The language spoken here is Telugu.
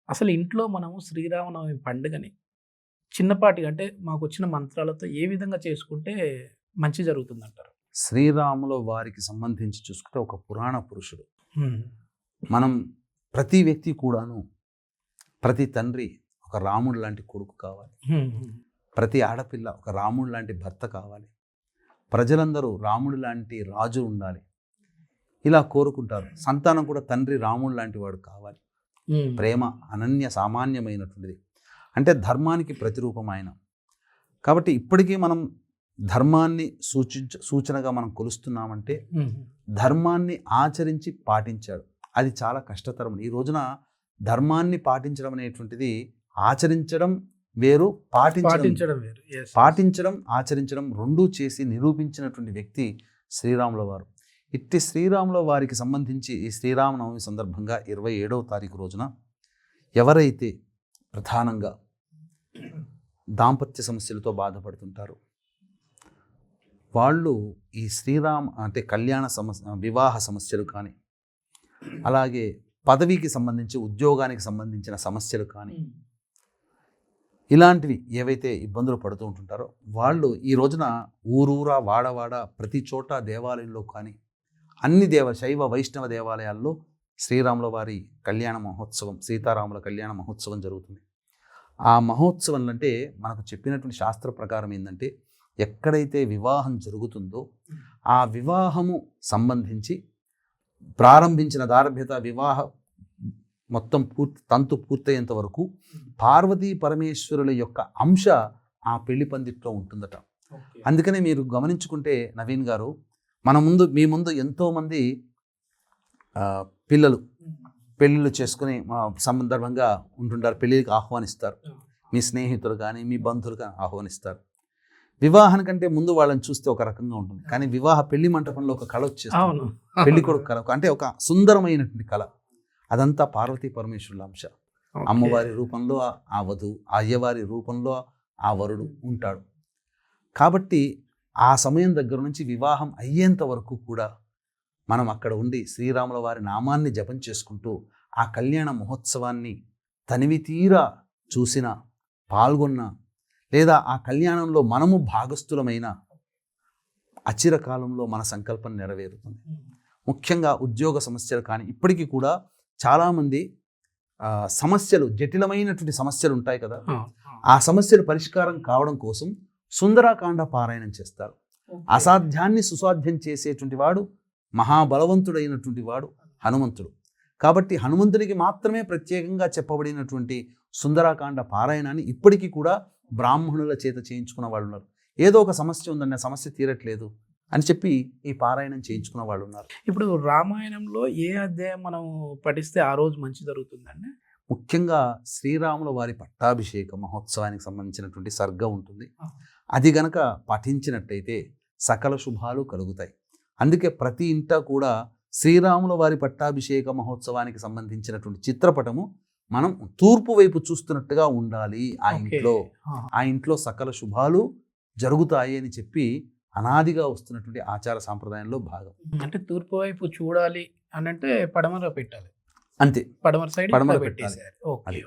అసలు ఇంట్లో మనము శ్రీరామనవమి పండుగని చిన్నపాటిగా అంటే మాకొచ్చిన మంత్రాలతో ఏ విధంగా చేసుకుంటే మంచి జరుగుతుందంటారు? శ్రీరాముల వారికి సంబంధించి చూసుకుంటే ఒక పురాణ పురుషుడు. హ్మ్. మనం ప్రతి వ్యక్తి కూడాను, ప్రతి తండ్రి ఒక రాముడు లాంటి కొడుకు కావాలి. హ్మ్. హ్మ్. ప్రతి ఆడపిల్ల ఒక రాముడు లాంటి భర్త కావాలి. ప్రజలందరూ రాముడు లాంటి రాజు ఉండాలి, ఇలా కోరుకుంటారు. సంతానం కూడా తండ్రి రాముడు లాంటి వాడు కావాలి. హ్మ్. ప్రేమ అనన్య సామాన్యమైనటువంటిది. అంటే ధర్మానికి ప్రతిరూపం ఆయన. కాబట్టి ఇప్పటికీ మనం ధర్మాన్ని సూచనగా మనం కొలుస్తున్నామంటే హ్మ్. ధర్మాన్ని ఆచరించి పాటించాడు. అది చాలా కష్టతరం. ఈ రోజున ధర్మాన్ని పాటించడం అనేటువంటిది ఆచరించడం వేరు, పాటించడం వేరు. Yes, yes. పాటించడం ఆచరించడం రెండూ చేసి నిరూపించినటువంటి వ్యక్తి శ్రీరాముల వారు. ఇట్టి శ్రీరాముల వారికి సంబంధించి ఈ శ్రీరామనవమి సందర్భంగా 27వ తారీఖు రోజున ఎవరైతే ప్రధానంగా దాంపత్య సమస్యలతో బాధపడుతుంటారో వాళ్ళు ఈ అంటే కళ్యాణ వివాహ సమస్యలు కానీ, అలాగే పదవికి సంబంధించి ఉద్యోగానికి సంబంధించిన సమస్యలు కానీ, ఇలాంటివి ఏవైతే ఇబ్బందులు పడుతూ ఉంటుంటారో వాళ్ళు ఈ రోజున ఊరూరా వాడవాడ ప్రతి చోట దేవాలయంలో కానీ అన్ని శైవ వైష్ణవ దేవాలయాల్లో శ్రీరాముల వారి కళ్యాణ మహోత్సవం, సీతారాముల కళ్యాణ మహోత్సవం జరుగుతుంది. ఆ మహోత్సవం అంటే మనకు చెప్పినటువంటి శాస్త్ర ప్రకారం ఏంటంటే ఎక్కడైతే వివాహం జరుగుతుందో ఆ వివాహము సంబంధించి ప్రారంభించిన దారభ్యత వివాహ మొత్తం తంతు పూర్తయ్యేంత వరకు పార్వతీ పరమేశ్వరుల యొక్క అంశ ఆ పెళ్లి పందిట్లో ఉంటుందట. అందుకనే మీరు గమనించుకుంటే నవీన్ గారు, మీ ముందు ఎంతోమంది పిల్లలు పెళ్ళిళ్ళు చేసుకుని సందర్భంగా ఉంటుంటారు. పెళ్ళికి ఆహ్వానిస్తారు. మీ స్నేహితులు కానీ మీ బంధువులు కానీ ఆహ్వానిస్తారు. వివాహానికంటే ముందు వాళ్ళని చూస్తే ఒక రకంగా ఉంటుంది, కానీ పెళ్లి మంటపంలో ఒక కళ వచ్చేస్తుంది. పెళ్లి కొడుకు కళ అంటే ఒక సుందరమైనటువంటి కళ. అదంతా పార్వతీ పరమేశ్వరుల అంశ. అమ్మవారి రూపంలో ఆ వధువు, అయ్యవారి రూపంలో ఆ వరుడు ఉంటాడు. కాబట్టి ఆ సమయం దగ్గర నుంచి వివాహం అయ్యేంత వరకు కూడా మనం అక్కడ ఉండి శ్రీరాముల వారి నామాన్ని జపం చేసుకుంటూ ఆ కళ్యాణ మహోత్సవాన్ని తనివి తీరా చూసిన, పాల్గొన్న, లేదా ఆ కళ్యాణంలో మనము భాగస్థులమైన అచిరకాలంలో మన సంకల్పం నెరవేరుతుంది. ముఖ్యంగా ఉద్యోగ సమస్యలు కానీ, ఇప్పటికీ కూడా చాలామంది సమస్యలు, జటిలమైనటువంటి సమస్యలు ఉంటాయి కదా, ఆ సమస్యలు పరిష్కారం కావడం కోసం సుందరాకాండ పారాయణం చేస్తారు. అసాధ్యాన్ని సుసాధ్యం చేసేటువంటి వాడు, మహాబలవంతుడైనటువంటి వాడు హనుమంతుడు. కాబట్టి హనుమంతుడికి మాత్రమే ప్రత్యేకంగా చెప్పబడినటువంటి సుందరాకాండ పారాయణాన్ని ఇప్పటికీ కూడా బ్రాహ్మణుల చేత చేయించుకున్న వాళ్ళు ఉన్నారు. ఏదో ఒక సమస్య ఉందన్న, సమస్య తీరట్లేదు అని చెప్పి ఈ పారాయణం చేయించుకున్న వాళ్ళు ఉన్నారు. ఇప్పుడు రామాయణంలో ఏ అధ్యాయం మనం పఠిస్తే ఆ రోజు మంచి జరుగుతుందండి? ముఖ్యంగా శ్రీరాముల వారి పట్టాభిషేక మహోత్సవానికి సంబంధించినటువంటి సర్గ ఉంటుంది. అది గనక పఠించినట్టయితే సకల శుభాలు కలుగుతాయి. అందుకే ప్రతి ఇంట కూడా శ్రీరాముల వారి పట్టాభిషేక మహోత్సవానికి సంబంధించినటువంటి చిత్రపటము మనం తూర్పు వైపు చూస్తున్నట్టుగా ఉండాలి. ఆ ఇంట్లో సకల శుభాలు జరుగుతాయి అని చెప్పి అనాదిగా వస్తున్నటువంటి ఆచార సాంప్రదాయంలో భాగం. అంటే తూర్పు వైపు చూడాలి అని అంటే పడమర పెట్టాలి, అంతే. పడమర సైడ్ పెట్టాలి.